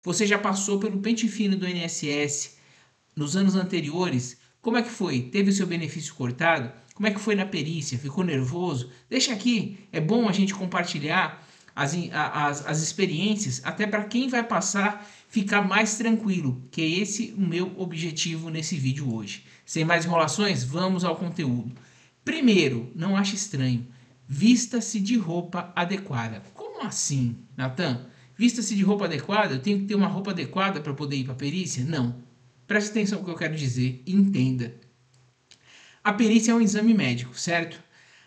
Você já passou pelo pente fino do INSS nos anos anteriores? Como é que foi? Teve o seu benefício cortado? Como é que foi na perícia? Ficou nervoso? Deixa aqui, é bom a gente compartilhar as experiências, até para quem vai passar ficar mais tranquilo, que é esse o meu objetivo nesse vídeo hoje. Sem mais enrolações, vamos ao conteúdo. Primeiro, não ache estranho, vista-se de roupa adequada. Como assim, Natan? Vista-se de roupa adequada? Eu tenho que ter uma roupa adequada para poder ir para a perícia? Não. Preste atenção no que eu quero dizer e entenda. A perícia é um exame médico, certo?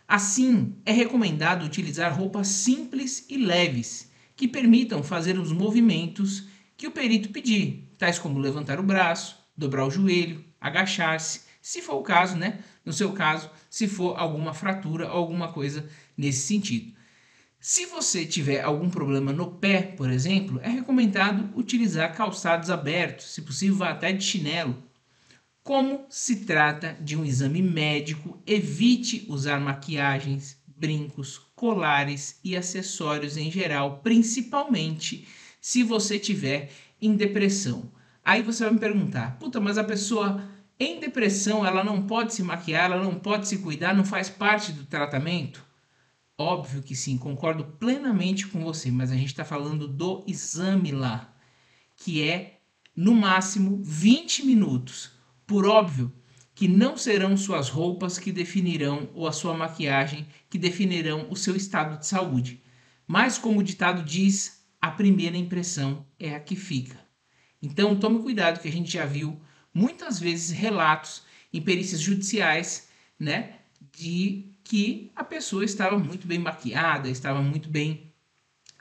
Assim, é recomendado utilizar roupas simples e leves, que permitam fazer os movimentos que o perito pedir, tais como levantar o braço, dobrar o joelho, agachar-se, se for o caso, né? No seu caso, se for alguma fratura ou alguma coisa nesse sentido. Se você tiver algum problema no pé, por exemplo, é recomendado utilizar calçados abertos, se possível vá até de chinelo. Como se trata de um exame médico, evite usar maquiagens, brincos, colares e acessórios em geral, principalmente se você tiver em depressão. Aí você vai me perguntar, puta, mas a pessoa em depressão, ela não pode se maquiar, ela não pode se cuidar, não faz parte do tratamento? Óbvio que sim, concordo plenamente com você, mas a gente está falando do exame lá, que é no máximo 20 minutos. Por óbvio que não serão suas roupas que definirão ou a sua maquiagem que definirão o seu estado de saúde. Mas como o ditado diz, a primeira impressão é a que fica. Então tome cuidado, que a gente já viu muitas vezes relatos em perícias judiciais, né, de que a pessoa estava muito bem maquiada, estava muito bem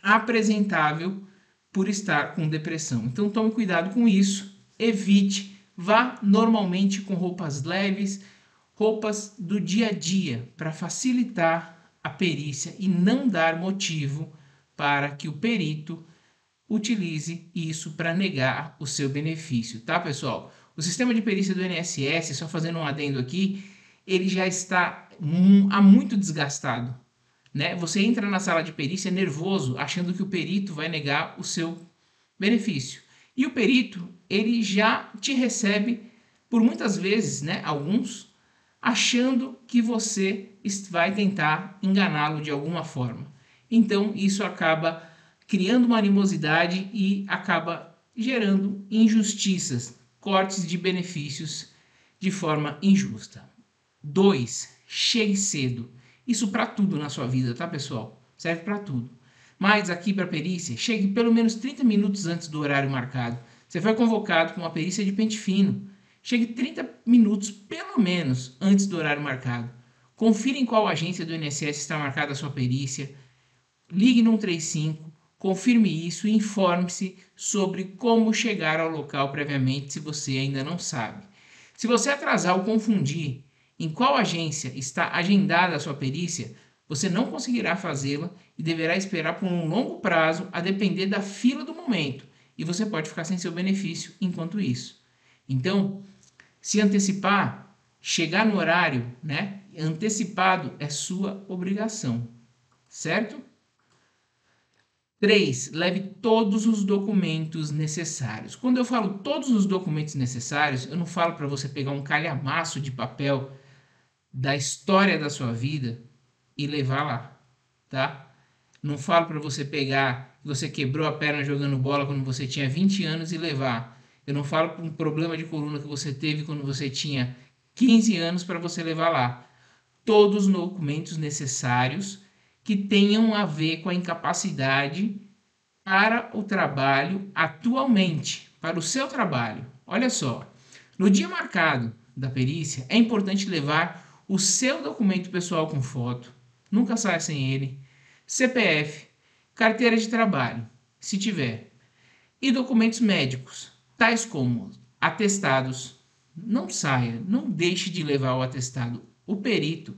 apresentável por estar com depressão. Então tome cuidado com isso, evite, vá normalmente com roupas leves, roupas do dia a dia, para facilitar a perícia e não dar motivo para que o perito utilize isso para negar o seu benefício, tá, pessoal? O sistema de perícia do INSS, só fazendo um adendo aqui, ele já está há muito desgastado, né? Você entra na sala de perícia nervoso, achando que o perito vai negar o seu benefício. E o perito, ele já te recebe por muitas vezes, né, alguns, achando que você vai tentar enganá-lo de alguma forma. Então, isso acaba criando uma animosidade e acaba gerando injustiças, cortes de benefícios de forma injusta. 2. Chegue cedo. Isso para tudo na sua vida, tá, pessoal? Serve para tudo. Mas aqui para a perícia, chegue pelo menos 30 minutos antes do horário marcado. Você foi convocado com uma perícia de pente fino. Chegue 30 minutos, pelo menos, antes do horário marcado. Confira em qual agência do INSS está marcada a sua perícia. Ligue no 135, confirme isso e informe-se sobre como chegar ao local previamente, se você ainda não sabe. Se você atrasar ou confundir em qual agência está agendada a sua perícia, você não conseguirá fazê-la e deverá esperar por um longo prazo, a depender da fila do momento, e você pode ficar sem seu benefício enquanto isso. Então, se antecipar, chegar no horário, né, antecipado é sua obrigação, certo? 3. Leve todos os documentos necessários. Quando eu falo todos os documentos necessários, eu não falo para você pegar um calhamaço de papel da história da sua vida e levar lá, tá? Não falo para você pegar que você quebrou a perna jogando bola quando você tinha 20 anos e levar. Eu não falo para um problema de coluna que você teve quando você tinha 15 anos para você levar lá. Todos os documentos necessários que tenham a ver com a incapacidade para o trabalho atualmente, para o seu trabalho. Olha só, no dia marcado da perícia, é importante levar o seu documento pessoal com foto, nunca saia sem ele, CPF, carteira de trabalho, se tiver, e documentos médicos, tais como atestados. Não saia, não deixe de levar o atestado. O perito,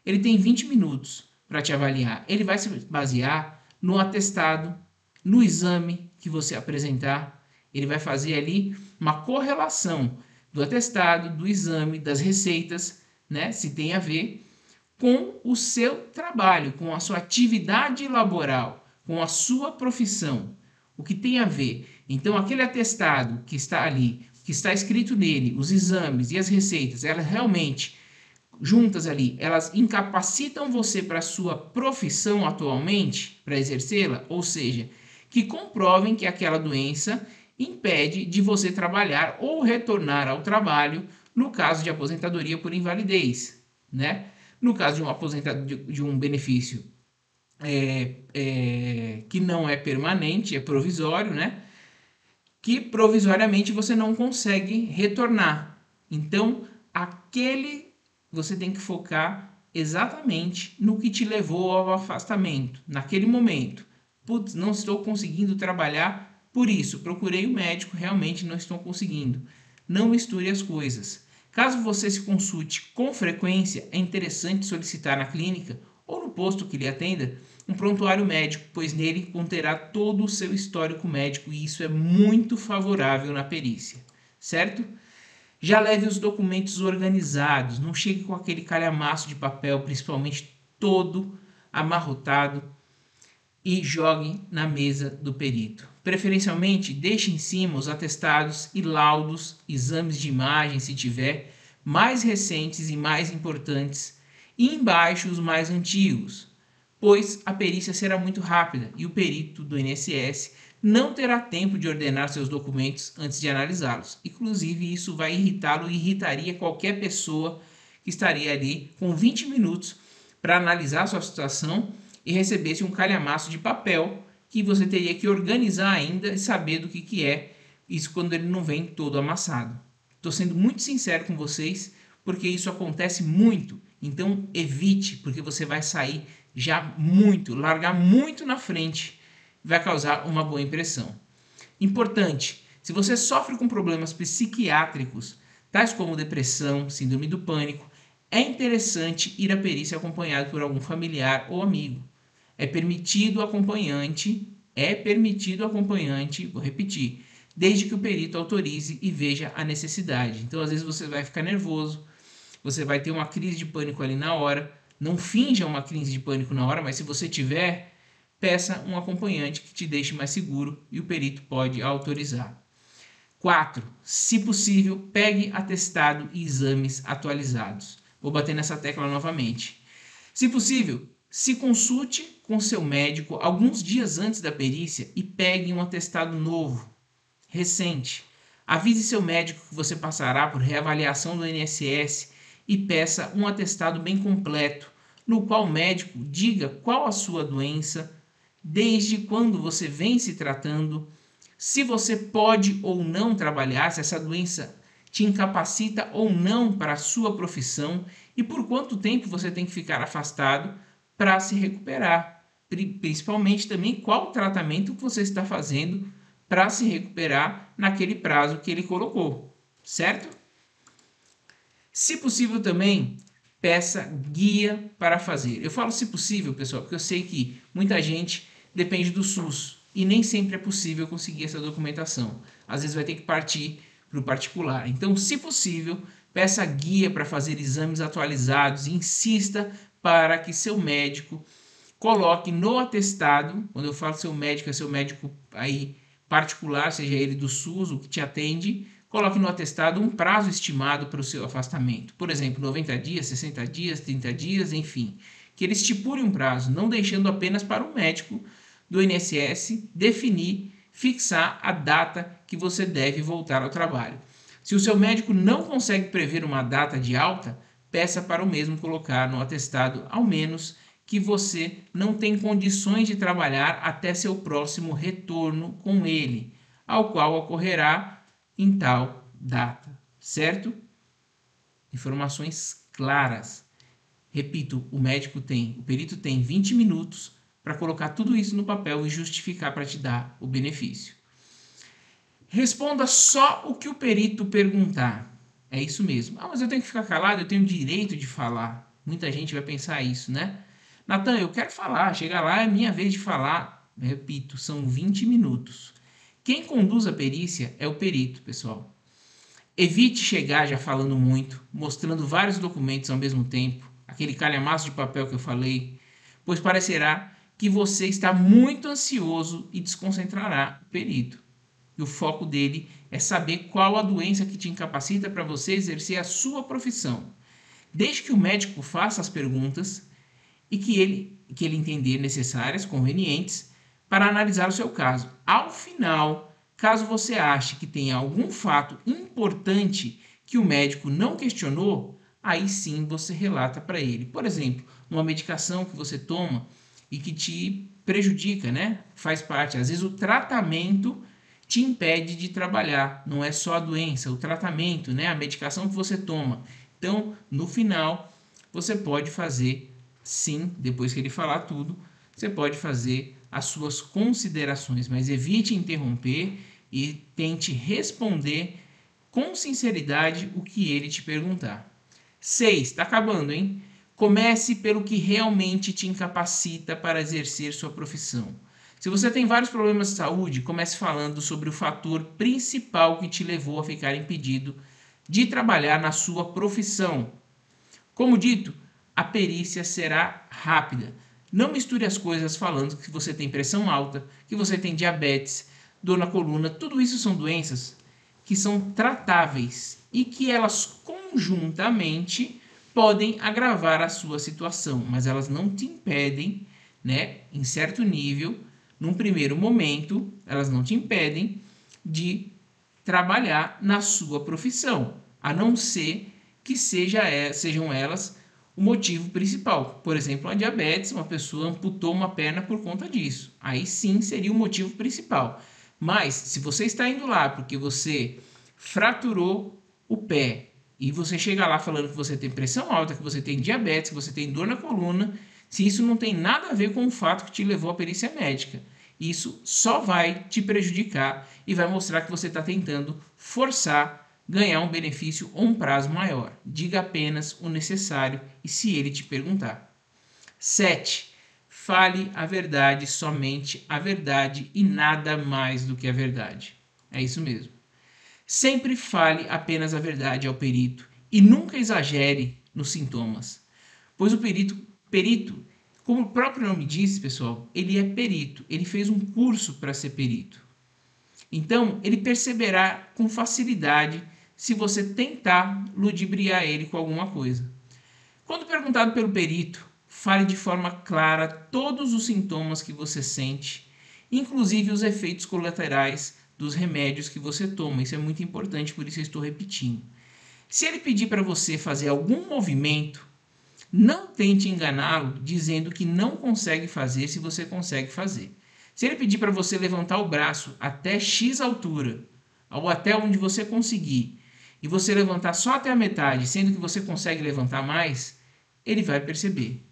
ele tem 20 minutos para te avaliar. Ele vai se basear no atestado, no exame que você apresentar. Ele vai fazer ali uma correlação do atestado, do exame, das receitas, né, se tem a ver com o seu trabalho, com a sua atividade laboral, com a sua profissão. O que tem a ver? Então, aquele atestado que está ali, que está escrito nele, os exames e as receitas, elas realmente juntas ali, elas incapacitam você para a sua profissão atualmente, para exercê-la, ou seja, que comprovem que aquela doença impede de você trabalhar ou retornar ao trabalho no caso de aposentadoria por invalidez, né? No caso de um de um benefício que não é permanente, é provisório, né? Que provisoriamente você não consegue retornar. Então, aquele você tem que focar exatamente no que te levou ao afastamento, naquele momento. Putz, não estou conseguindo trabalhar por isso, procurei o médico, realmente não estou conseguindo. Não misture as coisas. Caso você se consulte com frequência, é interessante solicitar na clínica ou no posto que lhe atenda um prontuário médico, pois nele conterá todo o seu histórico médico e isso é muito favorável na perícia, certo? Já leve os documentos organizados, não chegue com aquele calhamaço de papel, principalmente todo amarrotado, e jogue na mesa do perito. Preferencialmente, deixe em cima os atestados e laudos, exames de imagem, se tiver, mais recentes e mais importantes, e embaixo os mais antigos, pois a perícia será muito rápida e o perito do INSS não terá tempo de ordenar seus documentos antes de analisá-los. Inclusive, isso vai irritá-lo e irritaria qualquer pessoa que estaria ali com 20 minutos para analisar a sua situação e recebesse um calhamaço de papel que você teria que organizar ainda e saber do que é isso quando ele não vem todo amassado. Estou sendo muito sincero com vocês porque isso acontece muito, então evite, porque você vai sair já muito, largar muito na frente, vai causar uma boa impressão. Importante, se você sofre com problemas psiquiátricos, tais como depressão, síndrome do pânico, é interessante ir à perícia acompanhado por algum familiar ou amigo. É permitido acompanhante, vou repetir, desde que o perito autorize e veja a necessidade. Então, às vezes você vai ficar nervoso, você vai ter uma crise de pânico ali na hora. Não finja uma crise de pânico na hora, mas se você tiver, peça um acompanhante que te deixe mais seguro e o perito pode autorizar. 4. Se possível, pegue atestado e exames atualizados. Vou bater nessa tecla novamente. Se possível, se consulte com seu médico alguns dias antes da perícia e pegue um atestado novo, recente. Avise seu médico que você passará por reavaliação do INSS e peça um atestado bem completo, no qual o médico diga qual a sua doença, desde quando você vem se tratando, se você pode ou não trabalhar, se essa doença te incapacita ou não para a sua profissão e por quanto tempo você tem que ficar afastado para se recuperar. Principalmente também qual o tratamento que você está fazendo para se recuperar naquele prazo que ele colocou, certo? Se possível também, peça guia para fazer. Eu falo se possível, pessoal, porque eu sei que muita gente depende do SUS e nem sempre é possível conseguir essa documentação. Às vezes vai ter que partir para o particular. Então, se possível, peça guia para fazer exames atualizados e insista para que seu médico coloque no atestado, quando eu falo seu médico, é seu médico aí particular, seja ele do SUS, o que te atende, coloque no atestado um prazo estimado para o seu afastamento. Por exemplo, 90 dias, 60 dias, 30 dias, enfim. Que ele estipule um prazo, não deixando apenas para o médico do INSS definir, fixar a data que você deve voltar ao trabalho. Se o seu médico não consegue prever uma data de alta, peça para o mesmo colocar no atestado, ao menos que você não tem condições de trabalhar até seu próximo retorno com ele, ao qual ocorrerá em tal data, certo? Informações claras. Repito, o perito tem 20 minutos para colocar tudo isso no papel e justificar para te dar o benefício. Responda só o que o perito perguntar. É isso mesmo. Ah, mas eu tenho que ficar calado, eu tenho o direito de falar. Muita gente vai pensar isso, né? Natan, eu quero falar, chega lá, é minha vez de falar. Repito, são 20 minutos. Quem conduz a perícia é o perito, pessoal. Evite chegar já falando muito, mostrando vários documentos ao mesmo tempo, aquele calhamaço de papel que eu falei, pois parecerá que você está muito ansioso e desconcentrará o perito. E o foco dele é saber qual a doença que te incapacita para você exercer a sua profissão. Desde que o médico faça as perguntas e que ele entender necessárias, convenientes, para analisar o seu caso. Ao final, caso você ache que tem algum fato importante que o médico não questionou, aí sim você relata para ele. Por exemplo, uma medicação que você toma e que te prejudica, né? Faz parte. Às vezes o tratamento te impede de trabalhar. Não é só a doença, o tratamento, né? A medicação que você toma. Então, no final, você pode fazer, sim, depois que ele falar tudo, você pode fazer as suas considerações, mas evite interromper e tente responder com sinceridade o que ele te perguntar. 6. Está acabando, hein? Comece pelo que realmente te incapacita para exercer sua profissão. Se você tem vários problemas de saúde, comece falando sobre o fator principal que te levou a ficar impedido de trabalhar na sua profissão. Como dito, a perícia será rápida. Não misture as coisas falando que você tem pressão alta, que você tem diabetes, dor na coluna. Tudo isso são doenças que são tratáveis e que elas conjuntamente podem agravar a sua situação, mas elas não te impedem, né, em certo nível, num primeiro momento, elas não te impedem de trabalhar na sua profissão, a não ser que sejam elas o motivo principal. Por exemplo, a diabetes, uma pessoa amputou uma perna por conta disso. Aí sim seria o motivo principal. Mas se você está indo lá porque você fraturou o pé e você chega lá falando que você tem pressão alta, que você tem diabetes, que você tem dor na coluna, se isso não tem nada a ver com o fato que te levou à perícia médica, isso só vai te prejudicar e vai mostrar que você está tentando forçar ganhar um benefício ou um prazo maior. Diga apenas o necessário e se ele te perguntar. 7. Fale a verdade, somente a verdade e nada mais do que a verdade. É isso mesmo. Sempre fale apenas a verdade ao perito e nunca exagere nos sintomas, pois o perito, como o próprio nome diz, pessoal, ele é perito, ele fez um curso para ser perito. Então, ele perceberá com facilidade se você tentar ludibriar ele com alguma coisa. Quando perguntado pelo perito, fale de forma clara todos os sintomas que você sente, inclusive os efeitos colaterais dos remédios que você toma. Isso é muito importante, por isso eu estou repetindo. Se ele pedir para você fazer algum movimento, não tente enganá-lo dizendo que não consegue fazer se você consegue fazer. Se ele pedir para você levantar o braço até X altura, ou até onde você conseguir, e você levantar só até a metade, sendo que você consegue levantar mais, ele vai perceber.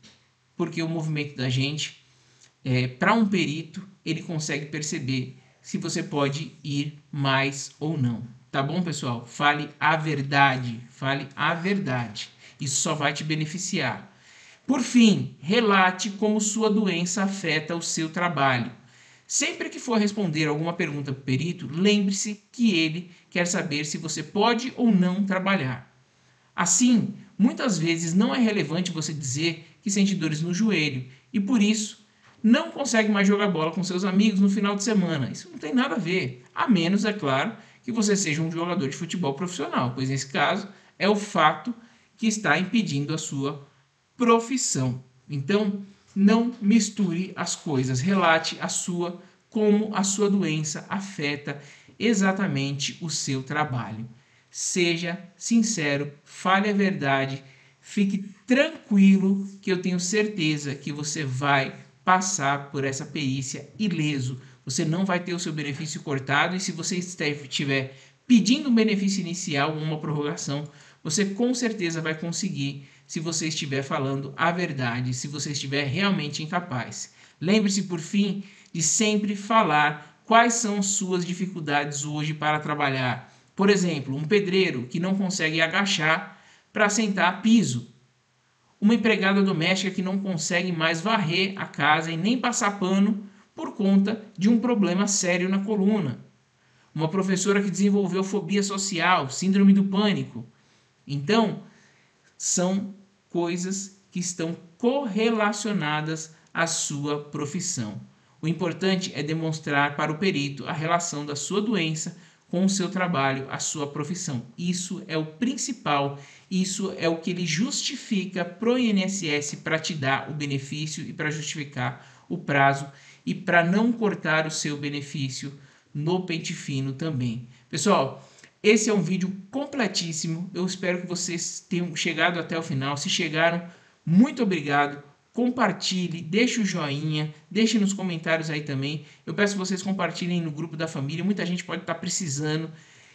Porque o movimento da gente, para um perito, ele consegue perceber se você pode ir mais ou não. Tá bom, pessoal? Fale a verdade. Fale a verdade. Isso só vai te beneficiar. Por fim, relate como sua doença afeta o seu trabalho. Sempre que for responder alguma pergunta para o perito, lembre-se que ele quer saber se você pode ou não trabalhar. Assim, muitas vezes não é relevante você dizer que sente dores no joelho e por isso não consegue mais jogar bola com seus amigos no final de semana. Isso não tem nada a ver, a menos, é claro, que você seja um jogador de futebol profissional, pois nesse caso é o fato que está impedindo a sua profissão. Então, não misture as coisas, relate como a sua doença afeta exatamente o seu trabalho. Seja sincero, fale a verdade, fique tranquilo que eu tenho certeza que você vai passar por essa perícia ileso. Você não vai ter o seu benefício cortado e se você estiver pedindo um benefício inicial ou uma prorrogação, você com certeza vai conseguir se você estiver falando a verdade, se você estiver realmente incapaz. Lembre-se, por fim, de sempre falar quais são suas dificuldades hoje para trabalhar. Por exemplo, um pedreiro que não consegue agachar para sentar piso. Uma empregada doméstica que não consegue mais varrer a casa e nem passar pano por conta de um problema sério na coluna. Uma professora que desenvolveu fobia social, síndrome do pânico. Então, são coisas que estão correlacionadas à sua profissão. O importante é demonstrar para o perito a relação da sua doença com o seu trabalho, a sua profissão. Isso é o principal, isso é o que ele justifica pro INSS para te dar o benefício e para justificar o prazo e para não cortar o seu benefício no pente fino também. Pessoal, esse é um vídeo completíssimo, eu espero que vocês tenham chegado até o final. Se chegaram, muito obrigado. Compartilhe, deixe o joinha, deixe nos comentários aí também. Eu peço que vocês compartilhem no grupo da família, muita gente pode estar precisando.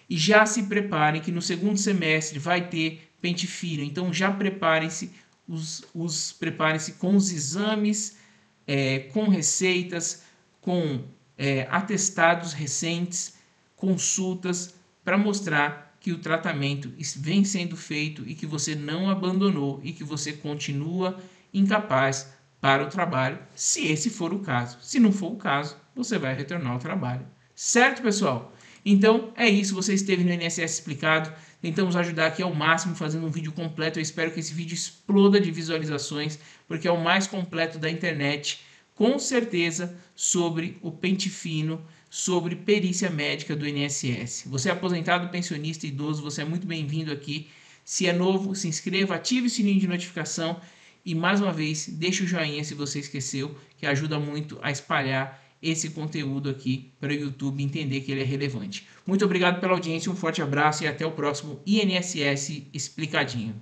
E já se preparem que no segundo semestre vai ter pente fino, então já preparem-se, preparem-se com os exames, com receitas, com atestados recentes, consultas, para mostrar que o tratamento vem sendo feito e que você não abandonou e que você continua incapaz para o trabalho, se esse for o caso. Se não for o caso, você vai retornar ao trabalho. Certo, pessoal? Então, é isso. Você esteve no INSS Explicado. Tentamos ajudar aqui ao máximo, fazendo um vídeo completo. Eu espero que esse vídeo exploda de visualizações, porque é o mais completo da internet, com certeza, sobre o pente fino, sobre perícia médica do INSS. Você é aposentado, pensionista, idoso, você é muito bem-vindo aqui. Se é novo, se inscreva, ative o sininho de notificação e, mais uma vez, deixe o joinha se você esqueceu, que ajuda muito a espalhar esse conteúdo aqui para o YouTube entender que ele é relevante. Muito obrigado pela audiência, um forte abraço e até o próximo INSS Explicadinho.